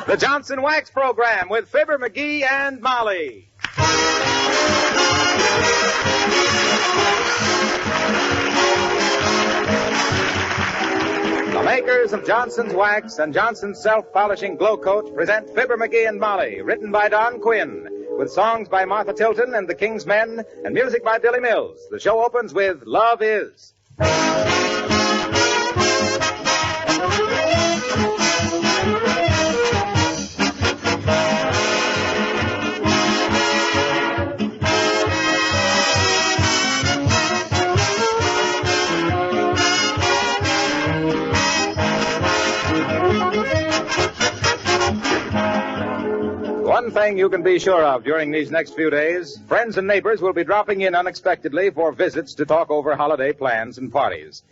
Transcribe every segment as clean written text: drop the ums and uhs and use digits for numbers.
The Johnson Wax Program with Fibber, McGee, and Molly. The makers of Johnson's Wax and Johnson's Self-Polishing Glow Coat present Fibber, McGee, and Molly, written by Don Quinn, with songs by Martha Tilton and the King's Men, and music by Billy Mills. The show opens with Love Is. One thing you can be sure of during these next few days, friends and neighbors will be dropping in unexpectedly for visits to talk over holiday plans and parties.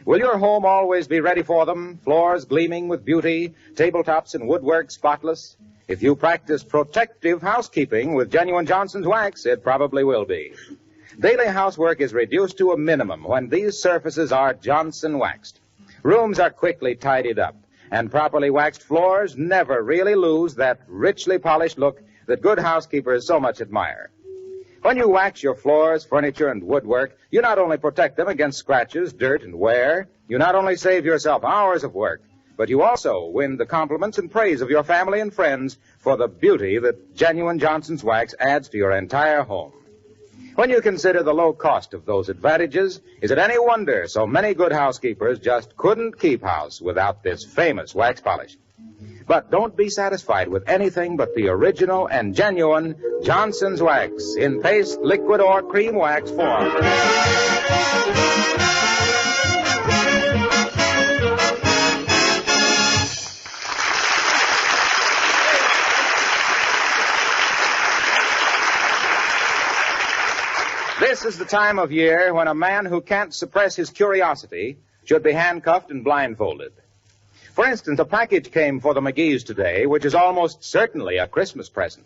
Will your home always be ready for them, floors gleaming with beauty, tabletops and woodwork spotless? If you practice protective housekeeping with genuine Johnson's Wax, it probably will be. Daily housework is reduced to a minimum when these surfaces are Johnson waxed. Rooms are quickly tidied up. And properly waxed floors never really lose that richly polished look that good housekeepers so much admire. When you wax your floors, furniture, and woodwork, you not only protect them against scratches, dirt, and wear, you not only save yourself hours of work, but you also win the compliments and praise of your family and friends for the beauty that genuine Johnson's Wax adds to your entire home. When you consider the low cost of those advantages, is it any wonder so many good housekeepers just couldn't keep house without this famous wax polish? But don't be satisfied with anything but the original and genuine Johnson's Wax in paste, liquid, or cream wax form. This is the time of year when a man who can't suppress his curiosity should be handcuffed and blindfolded. For instance, a package came for the McGees today, which is almost certainly a Christmas present.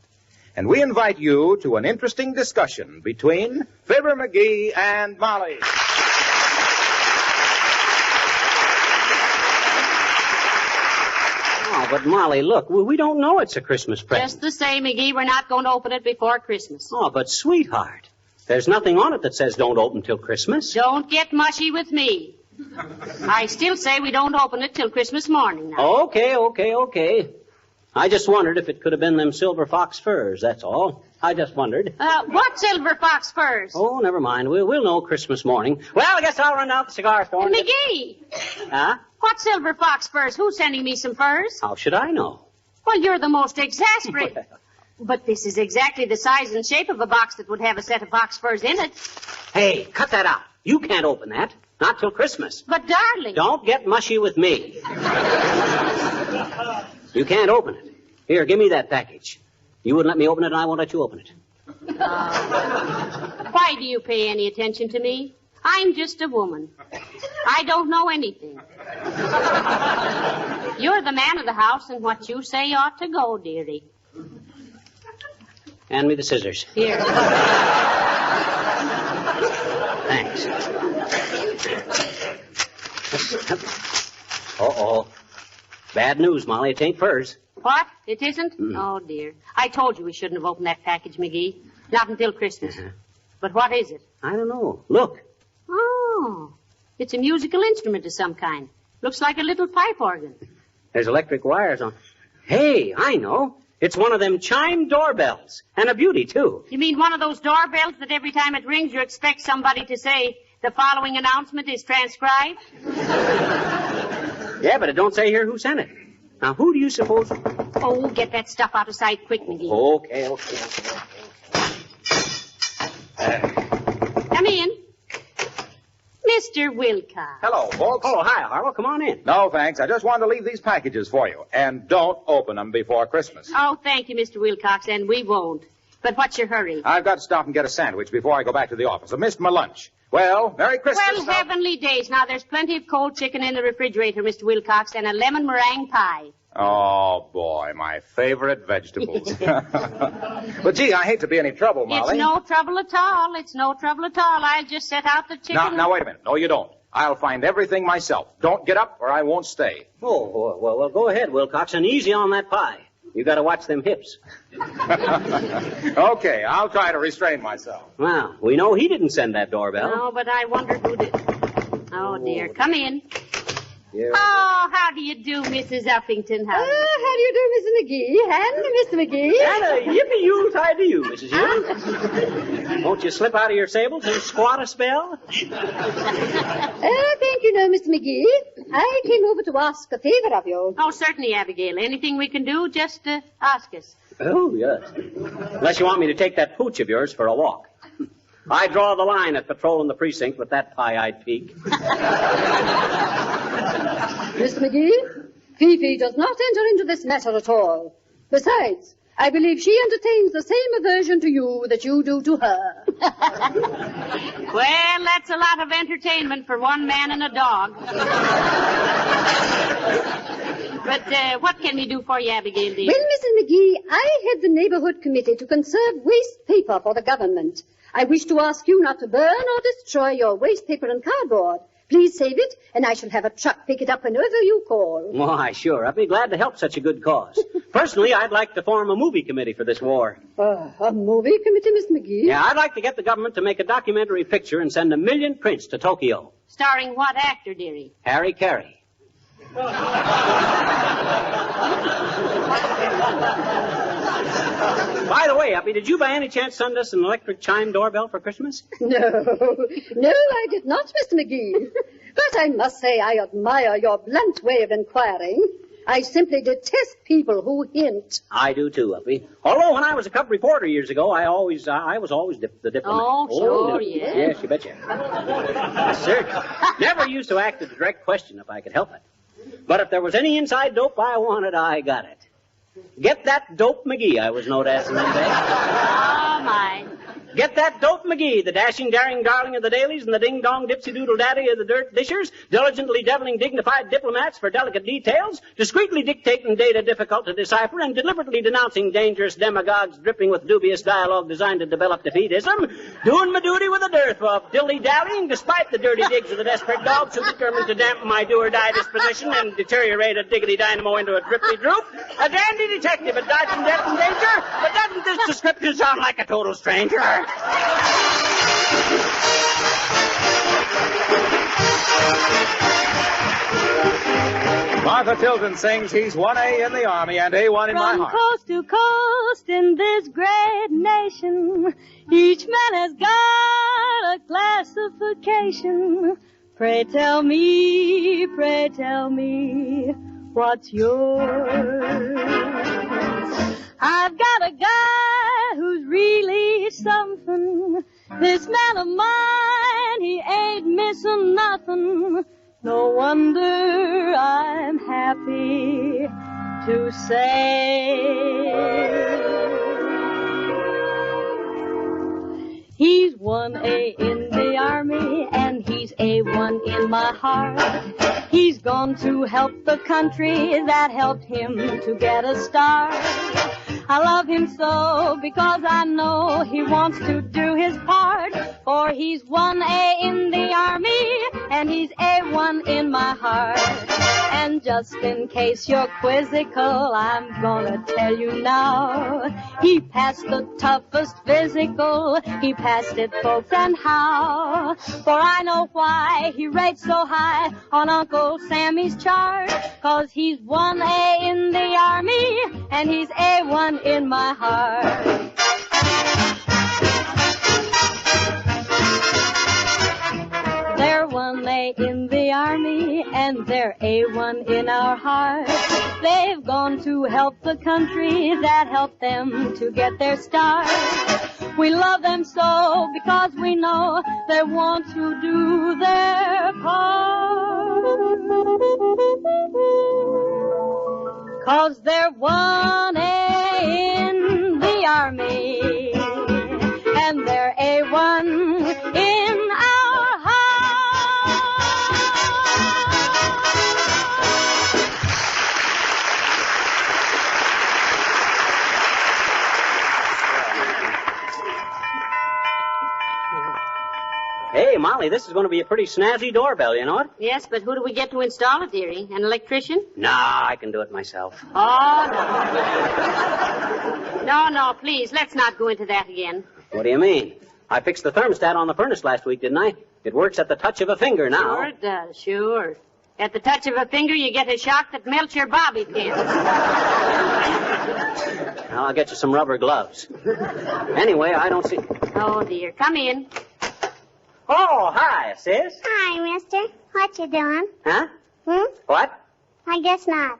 And we invite you to an interesting discussion between Fibber, McGee, and Molly. Oh, but Molly, look, we don't know it's a Christmas present. Just the same, McGee, we're not going to open it before Christmas. Oh, but sweetheart, there's nothing on it that says don't open till Christmas. Don't get mushy with me. I still say we don't open it till Christmas morning now. Okay. I just wondered if it could have been them silver fox furs, that's all. I just wondered. What silver fox furs? Oh, never mind. We'll know Christmas morning. Well, I guess I'll run down to the cigar store. McGee! Huh? What silver fox furs? Who's sending me some furs? How should I know? Well, you're the most exasperating. But this is exactly the size and shape of a box that would have a set of fox furs in it. Hey, cut that out. You can't open that. Not till Christmas. But, darling... Don't get mushy with me. You can't open it. Here, give me that package. You wouldn't let me open it, and I won't let you open it. Why do you pay any attention to me? I'm just a woman. I don't know anything. You're the man of the house, and what you say ought to go, dearie. Hand me the scissors. Here. Thanks. Uh-oh. Bad news, Molly. It ain't furs. What? It isn't? Oh, dear. I told you we shouldn't have opened that package, McGee. Not until Christmas. But what is it? I don't know. Look. Oh. It's a musical instrument of some kind. Looks like a little pipe organ. There's electric wires on. Hey, I know. It's one of them chime doorbells. And a beauty, too. You mean one of those doorbells that every time it rings you expect somebody to say, the following announcement is transcribed? Yeah, but it don't say here who sent it. Now, who do you suppose... Oh, get that stuff out of sight quick, McGee. Okay. Come in. Mr. Wilcox. Hello, folks. Oh, hi, Harlow. Come on in. No, thanks. I just wanted to leave these packages for you. And don't open them before Christmas. Oh, thank you, Mr. Wilcox, and we won't. But what's your hurry? I've got to stop and get a sandwich before I go back to the office. I missed my lunch. Well, Merry Christmas. Well, heavenly days. Now, there's plenty of cold chicken in the refrigerator, Mr. Wilcox, and a lemon meringue pie. Oh, boy, my favorite vegetables. But, gee, I hate to be any trouble, Molly. It's no trouble at all. It's no trouble at all. I'll just set out the chicken. Now, wait a minute. No, you don't. I'll find everything myself. Don't get up or I won't stay. Oh, well, go ahead, Wilcox, and easy on that pie. You got to watch them hips. Okay, I'll try to restrain myself. Well, we know he didn't send that doorbell. No, but I wonder who did. Oh, dear. Come in. Yeah. Oh, how do you do, Mrs. Uppington? How do you How do you do, Mrs. McGee? And Mr. McGee? And a yippee-yoo-tie to you, Mrs. Hughes. Won't you slip out of your sables and squat a spell? Thank you, no, Mr. McGee. I came over to ask a favor of you. Oh, certainly, Abigail. Anything we can do, just ask us. Oh, yes. Unless you want me to take that pooch of yours for a walk. I draw the line at patrolling the precinct with that pie-eyed peak. Mr. McGee, Fifi does not enter into this matter at all. Besides, I believe she entertains the same aversion to you that you do to her. Well, that's a lot of entertainment for one man and a dog. But what can we do for you, Abigail, dear? Well, Mrs. McGee, I head the neighborhood committee to conserve waste paper for the government. I wish to ask you not to burn or destroy your waste paper and cardboard. Please save it, and I shall have a truck pick it up whenever you call. Why, sure. I'd be glad to help such a good cause. Personally, I'd like to form a movie committee for this war. A movie committee, Miss McGee? Yeah, I'd like to get the government to make a documentary picture and send 1 million prints to Tokyo. Starring what actor, dearie? Harry Carey. By the way, Uppy, did you by any chance send us an electric chime doorbell for Christmas? No, I did not, Mr. McGee. But I must say I admire your blunt way of inquiring. I simply detest people who hint. I do too, Uppy. Although when I was a cub reporter years ago, I was always the diplomat. Oh, sure, yeah. yeah. Yes, you betcha. Yes, sir. Never used to act a direct question if I could help it. But if there was any inside dope I wanted, I got it. Get that dope McGee, I was known as in them days. Oh, my. Get that dope McGee, the dashing, daring darling of the dailies and the ding-dong dipsy-doodle daddy of the dirt dishers, diligently deviling dignified diplomats for delicate details, discreetly dictating data difficult to decipher, and deliberately denouncing dangerous demagogues dripping with dubious dialogue designed to develop defeatism, doing my duty with a dearth of dilly-dallying despite the dirty digs of the desperate dogs who determined to dampen my do-or-die disposition and deteriorate a diggity dynamo into a drippy droop, a dandy detective at dodging death and danger, but doesn't this description sound like a total stranger? Martha Tilton sings He's 1A in the Army and A1 in my From heart. coast to coast in this great nation, each man has got a classification. Pray tell me, what's yours? I've got a guy who's really something. This man of mine, he ain't missing nothing. No wonder I'm happy to say he's 1A in the Army and he's A1 in my heart. He's gone to help the country that helped him to get a start. I love him so because I know he wants to do his part. For he's 1A in the Army and he's A1 in my heart. And just in case you're quizzical, I'm gonna tell you now. He passed the toughest physical. He passed it, folks, and how? For I know why he rates so high on Uncle Sammy's chart. 'Cause he's 1A in the Army and he's A1 in my heart. They're 1A in the Army and they're A1 in our heart. They've gone to help the country that helped them to get their start. We love them so because we know they want to do their part. 'Cause they're 1A in the Army and they're A1 in our heart. Hey, Molly. Molly, this is going to be a pretty snazzy doorbell, you know it? Yes, but who do we get to install it, dearie? An electrician? Nah, I can do it myself. Oh, no. No, please, let's not go into that again. What do you mean? I fixed the thermostat on the furnace last week, didn't I? It works at the touch of a finger now. Sure it does, sure. At the touch of a finger, you get a shock that melts your bobby pin. I'll get you some rubber gloves. Anyway, I don't see... Oh, dear. Come in. Oh, hi, sis. Hi, mister. What you doing? Huh? What? I guess not.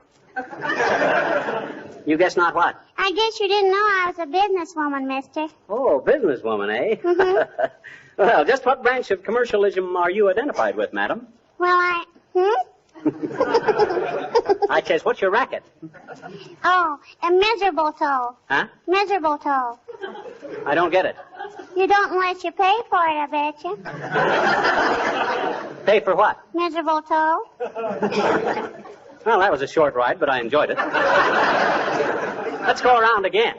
You guess not what? I guess you didn't know I was a businesswoman, mister. Oh, businesswoman, eh? Mhm. Well, just what branch of commercialism are you identified with, madam? Well, I says, what's your racket? Oh, a miserable toe. Huh? Miserable toe. I don't get it. You don't unless you pay for it, I bet you. Pay for what? Miserable toe. Well, that was a short ride, but I enjoyed it. Let's go around again.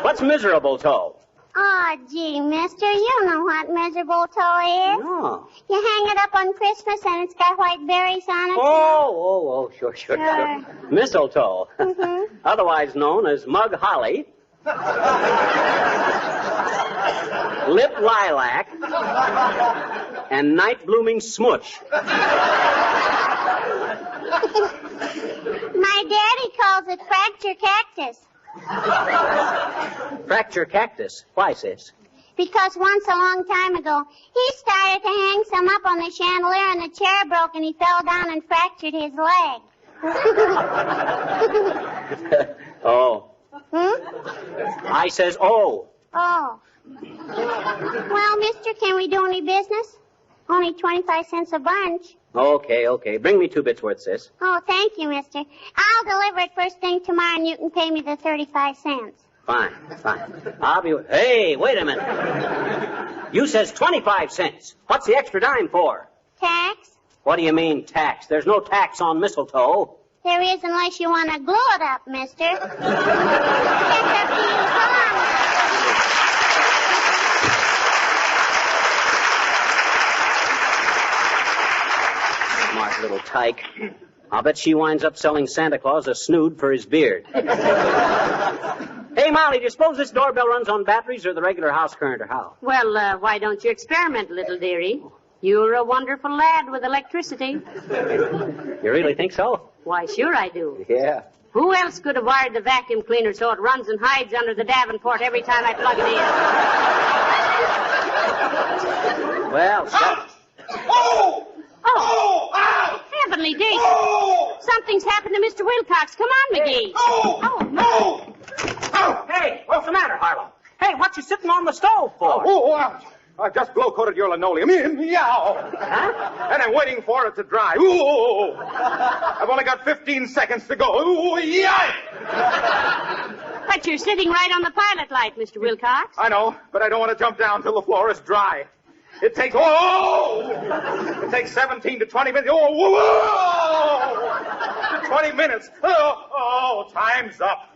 What's miserable toe? Oh, gee, mister, you know what miserable toe is. No. You hang it up on Christmas and it's got white berries on it. Oh, sure. Sure. Mistletoe. Mhm. Otherwise known as mug holly. Lip lilac. And night blooming smooch. My daddy calls it fracture cactus. Fracture cactus. Why, sis? Because once a long time ago, he started to hang some up on the chandelier and the chair broke and he fell down and fractured his leg. Oh. I says, oh. Oh. Well, mister, can we do any business? Only 25 cents a bunch. Okay. Bring me 2 bits worth, sis. Oh, thank you, mister. I'll deliver it first thing tomorrow and you can pay me the 35 cents. Fine. I'll be... Hey, wait a minute. You says 25 cents. What's the extra dime for? Tax? What do you mean, tax? There's no tax on mistletoe. There is unless you want to glue it up, mister. It's up to you. Come on. Smart little tyke. I'll bet she winds up selling Santa Claus a snood for his beard. Hey, Molly, do you suppose this doorbell runs on batteries or the regular house current or how? Well, why don't you experiment, little dearie? You're a wonderful lad with electricity. You really think so? Why, sure I do. Yeah. Who else could have wired the vacuum cleaner so it runs and hides under the Davenport every time I plug it in? Well, Oh, heavenly days. Something's happened to Mr. Wilcox. Come on, McGee. Oh, hey, what's the matter, Harlow? Hey, what you sitting on the stove for? I've just blow-coated your linoleum. Meow. Huh? And I'm waiting for it to dry. Ooh. I've only got 15 seconds to go. Ooh, yeah. But you're sitting right on the pilot light, Mr. Wilcox. I know, but I don't want to jump down till the floor is dry. It takes 17 to 20 minutes. 20 minutes. Time's up.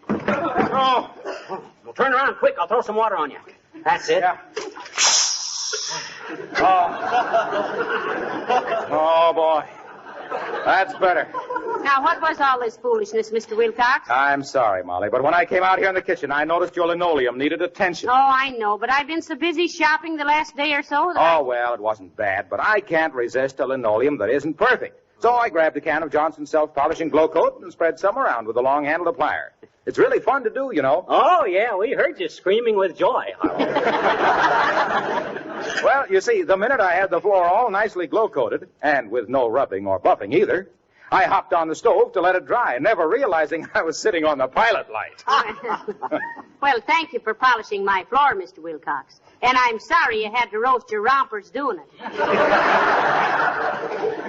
Well, turn around quick. I'll throw some water on you. That's it. Yeah. Oh, boy. That's better. Now, what was all this foolishness, Mr. Wilcox? I'm sorry, Molly, but when I came out here in the kitchen, I noticed your linoleum needed attention. Oh, I know, but I've been so busy shopping the last day or so that Oh, well, it wasn't bad, but I can't resist a linoleum that isn't perfect. So I grabbed a can of Johnson's self-polishing glow coat and spread some around with a long-handled plier. It's really fun to do, you know. Oh, yeah, we heard you screaming with joy, Harlow. Well, you see, the minute I had the floor all nicely glow-coated, and with no rubbing or buffing either, I hopped on the stove to let it dry, never realizing I was sitting on the pilot light. Well, thank you for polishing my floor, Mr. Wilcox. And I'm sorry you had to roast your rompers doing it.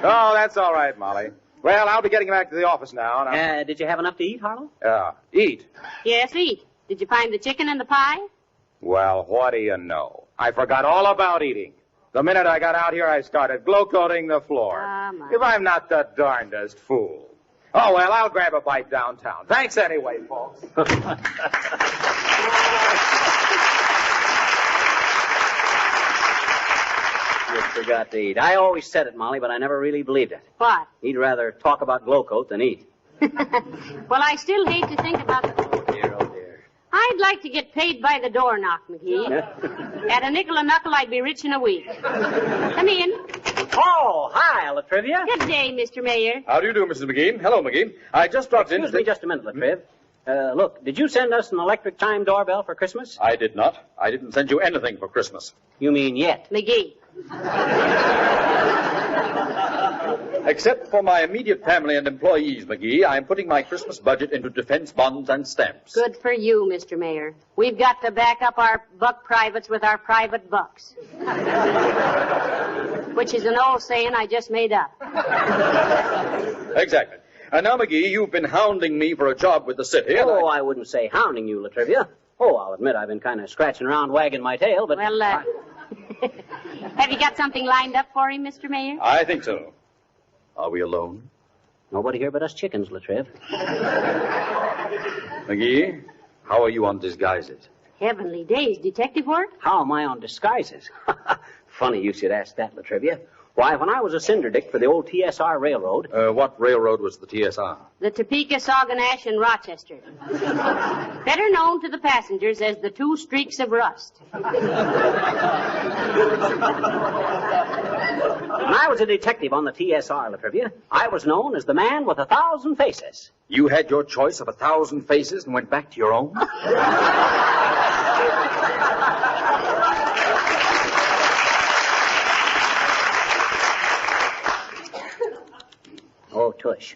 Oh, that's all right, Molly. Well, I'll be getting back to the office now. And Did you have enough to eat, Harlow? Eat? Yes, eat. Did you find the chicken and the pie? Well, what do you know? I forgot all about eating. The minute I got out here, I started glow-coating the floor. My. If I'm not the darndest fool. Oh, well, I'll grab a bite downtown. Thanks anyway, folks. just forgot to eat. I always said it, Molly, but I never really believed it. What? He'd rather talk about Glowcoat than eat. Well, I still hate to think about the... Oh, dear. I'd like to get paid by the door knock, McGee. At a nickel a knuckle, I'd be rich in a week. Come in. Oh, hi, Latrivia. Good day, Mr. Mayor. How do you do, Mrs. McGee? Hello, McGee. I just dropped in... Excuse me just a minute, Latriv. Look, did you send us an electric chime doorbell for Christmas? I did not. I didn't send you anything for Christmas. You mean yet? McGee. Except for my immediate family and employees, McGee, I am putting my Christmas budget into defense bonds and stamps. Good for you, Mr. Mayor. We've got to back up our buck privates with our private bucks. Which is an old saying I just made up. Exactly. And now, McGee, you've been hounding me for a job with the city. Oh, I wouldn't say hounding you, Latrivia. Oh, I'll admit I've been kind of scratching around, wagging my tail, but... Well, have you got something lined up for him, Mr. Mayor? I think so. Are we alone? Nobody here but us chickens, Latriv. McGee, how are you on disguises? Heavenly days, detective work? How am I on disguises? Funny you should ask that, Latrivia. Why, when I was a cinderdick for the old TSR Railroad... What railroad was the TSR? The Topeka, Sauganash, and Rochester. Better known to the passengers as the Two Streaks of Rust. When I was a detective on the TSR, Latrivia, I was known as the man with 1,000 faces. You had your choice of 1,000 faces and went back to your own? Oh, tush.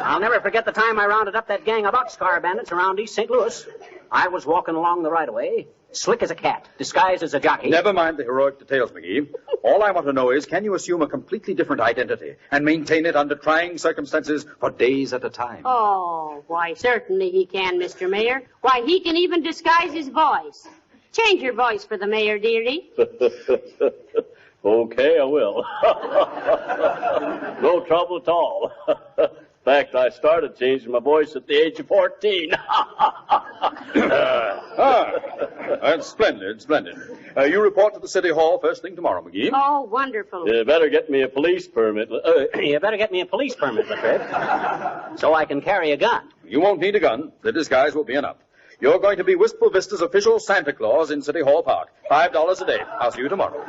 I'll never forget the time I rounded up that gang of boxcar bandits around East St. Louis. I was walking along the right-of-way, slick as a cat, disguised as a jockey. Never mind the heroic details, McGee. All I want to know is, can you assume a completely different identity and maintain it under trying circumstances for days at a time? Oh, why, certainly he can, Mr. Mayor. Why, he can even disguise his voice. Change your voice for the mayor, dearie. Okay, I will. No trouble at all. In fact, I started changing my voice at the age of 14. That's splendid. You report to the city hall first thing tomorrow, McGee. Oh, wonderful. You better get me a police permit. You better get me a police permit, Latriv, so I can carry a gun. You won't need a gun. The disguise will be enough. You're going to be Wistful Vista's official Santa Claus in City Hall Park. $5 a day. I'll see you tomorrow.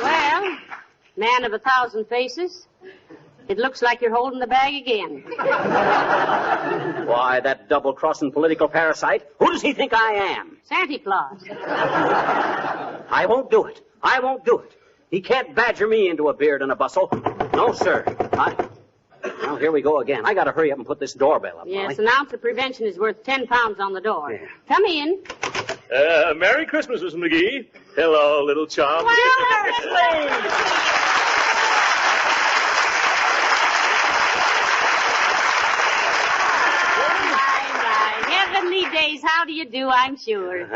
Well, man of 1,000 faces, it looks like you're holding the bag again. Why, that double-crossing political parasite. Who does he think I am? Santa Claus. I won't do it. He can't badger me into a beard and a bustle. No, sir. Well, here we go again. I got to hurry up and put this doorbell up. Yes, Molly. an ounce of prevention is worth 10 pounds on the door. Yeah. Come in. Merry Christmas, Mrs. McGee. Hello, little chum. My. Heavenly days, how do you do, I'm sure.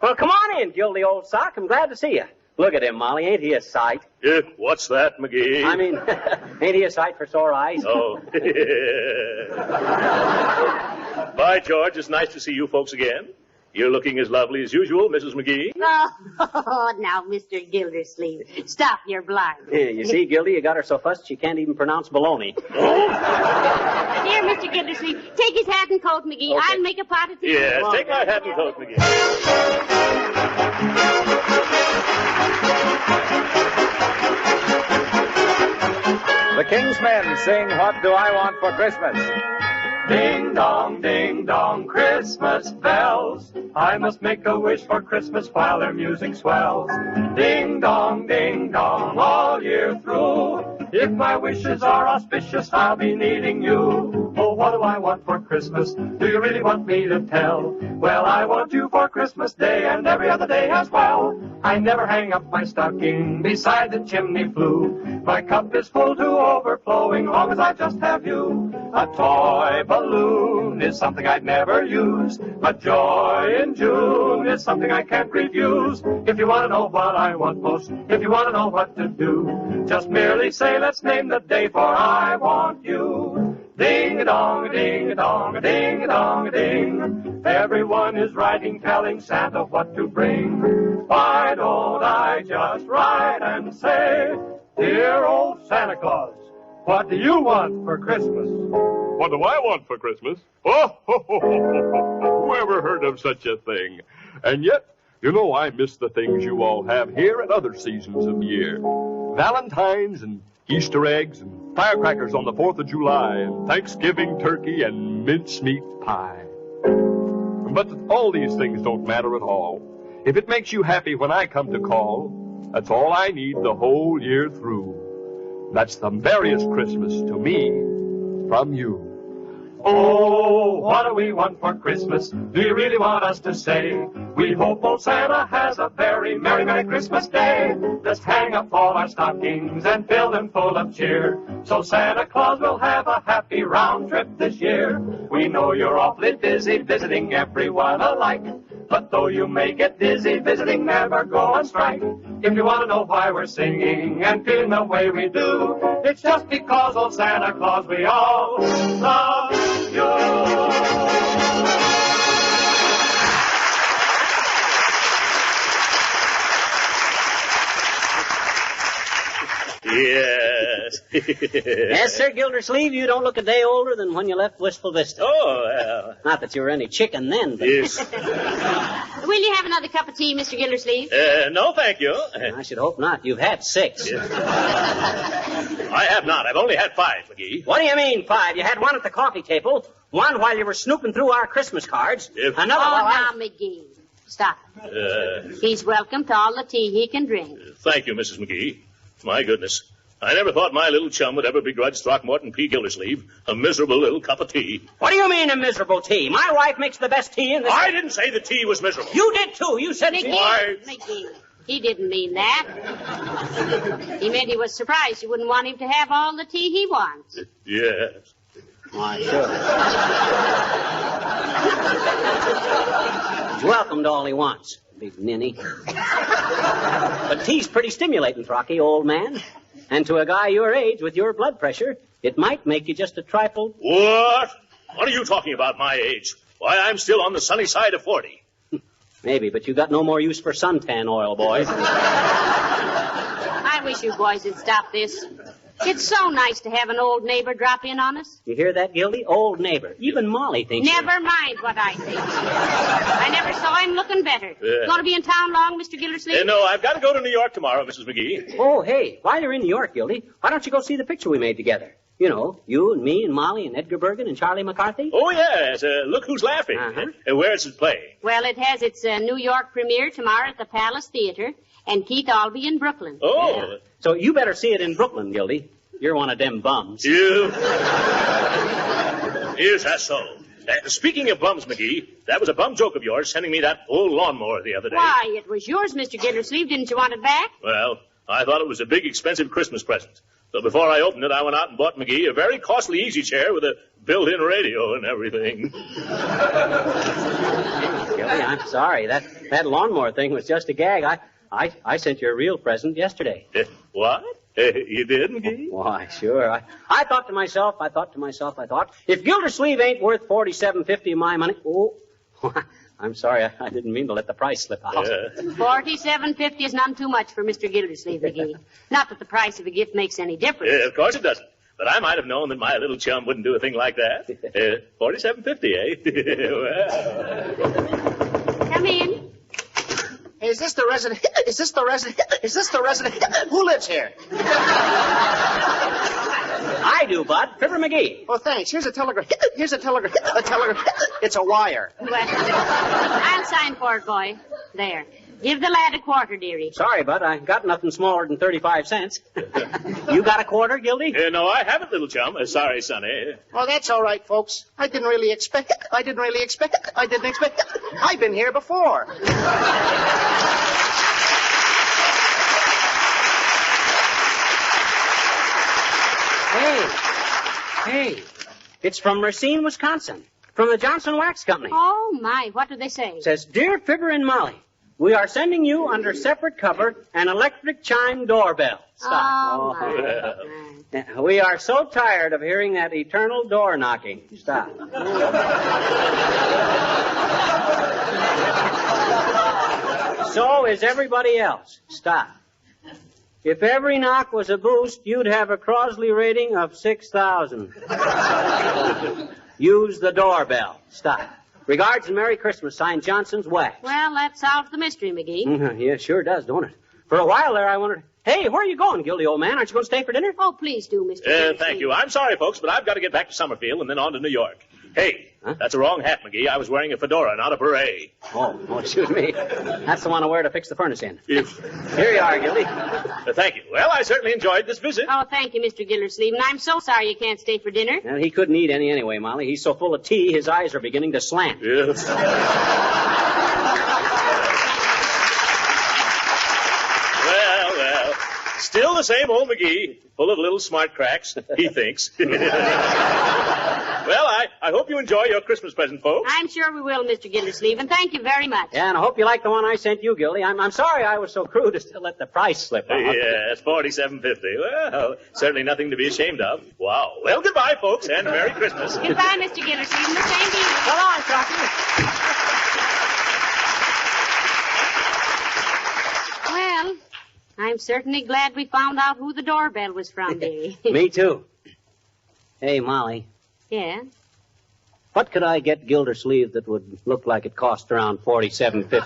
Well, come on in, Gildy old sock. I'm glad to see you. Look at him, Molly. Ain't he a sight? What's that, McGee? I mean, ain't he a sight for sore eyes? Oh. By George, it's nice to see you folks again. You're looking as lovely as usual, Mrs. McGee. Oh, now, Mr. Gildersleeve, stop your blind. Yeah, you see, Gildy, you got her so fussed she can't even pronounce baloney. Here, Mr. Gildersleeve, take his hat and coat, McGee. Okay. I'll make a pot of tea. Yes, take my hat and coat, McGee. The King's Men sing What Do I Want for Christmas? Ding dong, Christmas bells. I must make a wish for Christmas while their music swells. Ding dong, all year through. If my wishes are auspicious, I'll be needing you. Oh, what do I want for Christmas? Do you really want me to tell? Well, I want you for Christmas Day and every other day as well. I never hang up my stocking beside the chimney flue. My cup is full to overflowing long as I just have you. A toy balloon is something I'd never use, but joy in June is something I can't refuse. If you want to know what I want most, if you want to know what to do, just merely say, let's name the day, for I want you. Ding-a-dong, ding-a-dong, ding-a-dong, ding. Everyone is writing, telling Santa what to bring. Why don't I just write and say, Dear old Santa Claus, what do you want for Christmas? What do I want for Christmas? Oh, who ever heard of such a thing? And yet, you know, I miss the things you all have here at other seasons of the year. Valentine's and Easter eggs and firecrackers on the 4th of July and Thanksgiving turkey and mincemeat pie. But all these things don't matter at all. If it makes you happy when I come to call, that's all I need the whole year through. That's the merriest Christmas to me from you. Oh, what do we want for Christmas? Do you really want us to say? We hope old Santa has a very merry, merry Christmas day. Let's hang up all our stockings and fill them full of cheer. So Santa Claus will have a happy round trip this year. We know you're awfully busy visiting everyone alike. But though you may get dizzy visiting, never go on strike. If you want to know why we're singing and feeling the way we do, it's just because old Santa Claus we all love you. Yes. Yes, sir, Gildersleeve, you don't look a day older than when you left Wistful Vista. Oh, well. Not that you were any chicken then, but... Yes. Will you have another cup of tea, Mr. Gildersleeve? No, thank you. I should hope not. You've had 6. Yes. I have not. I've only had 5, McGee. What do you mean, 5? You had one at the coffee table, one while you were snooping through our Christmas cards, another now, McGee. Stop. Uh, He's welcome to all the tea he can drink. Thank you, Mrs. McGee. My goodness. I never thought my little chum would ever begrudge Throckmorton P. Gildersleeve a miserable little cup of tea. What do you mean a miserable tea? My wife makes the best tea in the... I didn't say the tea was miserable. You did, too. You said... McGee, he didn't mean that. He meant he was surprised you wouldn't want him to have all the tea he wants. Yes. Why, sure. He's welcome to all he wants, big ninny. But tea's pretty stimulating, Throcky, old man. And to a guy your age with your blood pressure, it might make you just a trifle... What? What are you talking about, my age? Why, I'm still on the sunny side of 40. Maybe, but you got no more use for suntan oil, boy. I wish you boys would stop this. It's so nice to have an old neighbor drop in on us. You hear that, Gildy? Old neighbor. Even Molly thinks... Never mind what I think. I never saw him looking better. Going to be in town long, Mr. Gildersleeve? No, I've got to go to New York tomorrow, Mrs. McGee. Oh, hey, while you're in New York, Gildy, why don't you go see the picture we made together? You know, you and me and Molly and Edgar Bergen and Charlie McCarthy. Oh, yes. Look Who's Laughing. Where's it playing? Well, it has its New York premiere tomorrow at the Palace Theater, and Keith Albee in Brooklyn. Oh. Yeah. So you better see it in Brooklyn, Gildy. You're one of them bums. You? Is that so? Speaking of bums, McGee, that was a bum joke of yours sending me that old lawnmower the other day. Why, it was yours, Mr. Gildersleeve. Didn't you want it back? Well, I thought it was a big, expensive Christmas present. So before I opened it, I went out and bought McGee a very costly easy chair with a built-in radio and everything. Gildy, I'm sorry. That lawnmower thing was just a gag. I sent you a real present yesterday. What? You did, McGee? Why, sure. I thought to myself, if Gildersleeve ain't worth $47.50 of my money... Oh, I'm sorry. I didn't mean to let the price slip out. $47.50 is none too much for Mr. Gildersleeve, McGee. Not that the price of a gift makes any difference. Of course it doesn't. But I might have known that my little chum wouldn't do a thing like that. $47.50, eh? Well. Come in. Is this the resident? Who lives here? I do, Bud. Fibber McGee. Oh, thanks. Here's a telegram. It's a wire. Well, I'll sign for it, boy. There. Give the lad a quarter, dearie. Sorry, Bud. I got nothing smaller than 35 cents. You got a quarter, Gildy? No, I haven't, little chum. Sorry, Sonny. Oh, that's all right, folks. I didn't expect it. I've been here before. Hey. It's from Racine, Wisconsin. From the Johnson Wax Company. Oh, my. What do they say? It says, Dear Fibber and Molly, We are sending you under separate cover an electric chime doorbell. Stop. Oh, We are so tired of hearing that eternal door knocking. Stop. So is everybody else. Stop. If every knock was a boost, you'd have a Crosley rating of 6,000. Use the doorbell. Stop. Regards and Merry Christmas. Signed, Johnson's Wax. well, that solves the mystery, McGee. Yeah, sure does, don't it? For a while there, I wondered, hey, where are you going, guilty old man? Aren't you going to stay for dinner? Oh, please do, Mr. Gildersleeve. Thank you. I'm sorry, folks, but I've got to get back to Summerfield and then on to New York. Hey, that's a wrong hat, McGee. I was wearing a fedora, not a beret. Oh, excuse me. That's the one I wear to fix the furnace in. Yes. Here you are, Gildy. Thank you. Well, I certainly enjoyed this visit. Oh, thank you, Mr. Gildersleeve, and I'm so sorry you can't stay for dinner. Well, he couldn't eat any anyway, Molly. He's so full of tea, his eyes are beginning to slant. Yes. Well, still the same old McGee, full of little smart cracks, he thinks. Well, I hope you enjoy your Christmas present, folks. I'm sure we will, Mr. Gildersleeve, and thank you very much. Yeah, and I hope you like the one I sent you, Gildy. I'm sorry I was so crude as to let the price slip out. Yes, $47.50. Well, certainly nothing to be ashamed of. Wow. Well, goodbye, folks, and Merry Christmas. Goodbye, Mr. Gildersleeve, and the same to you. So long, Crocky. Well, I'm certainly glad we found out who the doorbell was from, dearie. Me too. Hey, Molly, Yeah? what could I get Gildersleeve that would look like it cost around $47.50?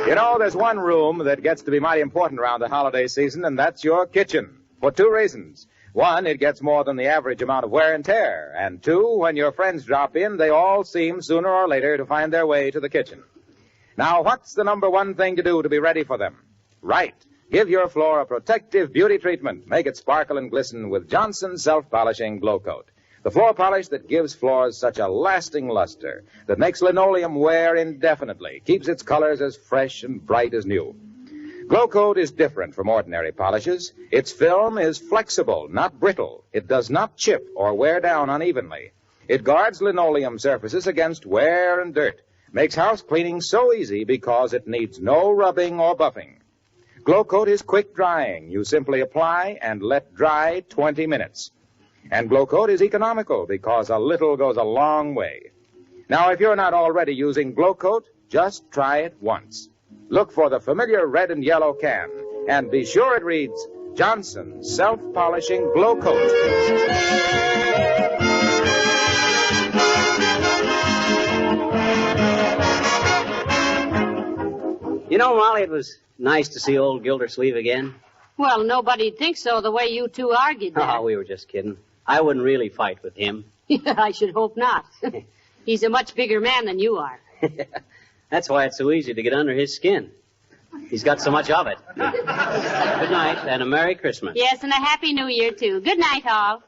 You know, there's one room that gets to be mighty important around the holiday season, and that's your kitchen. For two reasons. One, it gets more than the average amount of wear and tear. And two, when your friends drop in, they all seem sooner or later to find their way to the kitchen. Now, what's the number one thing to do to be ready for them? Right. Give your floor a protective beauty treatment. Make it sparkle and glisten with Johnson's Self-Polishing Glow Coat. The floor polish that gives floors such a lasting luster, that makes linoleum wear indefinitely, keeps its colors as fresh and bright as new. Glow Coat is different from ordinary polishes. Its film is flexible, not brittle. It does not chip or wear down unevenly. It guards linoleum surfaces against wear and dirt, makes house cleaning so easy because it needs no rubbing or buffing. Glow Coat is quick drying. You simply apply and let dry 20 minutes. And Glow Coat is economical because a little goes a long way. Now, if you're not already using Glow Coat, just try it once. Look for the familiar red and yellow can, and be sure it reads Johnson's Self-Polishing Glow Coat. You know, Molly, it was nice to see old Gildersleeve again. Well, nobody'd think so the way you two argued there. Oh, we were just kidding. I wouldn't really fight with him. I should hope not. He's a much bigger man than you are. That's why it's so easy to get under his skin. He's got so much of it. Good night, and a Merry Christmas. Yes, and a Happy New Year, too. Good night, all.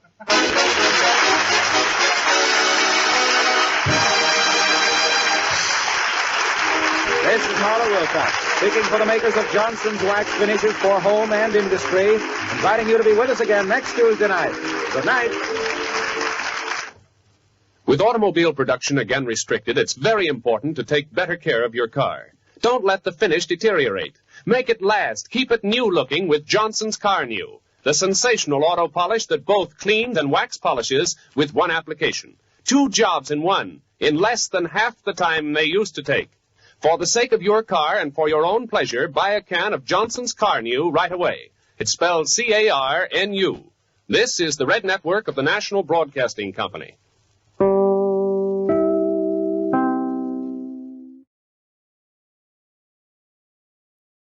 This is Marla Wilcox, speaking for the makers of Johnson's Wax Finishes for Home and Industry, inviting you to be with us again next Tuesday night. Good night. With automobile production again restricted, it's very important to take better care of your car. Don't let the finish deteriorate. Make it last. Keep it new-looking with Johnson's Car New, the sensational auto polish that both cleans and wax polishes with one application. 2 jobs in one, in less than half the time they used to take. For the sake of your car and for your own pleasure, buy a can of Johnson's Car New right away. It's spelled C-A-R-N-U. This is the Red Network of the National Broadcasting Company.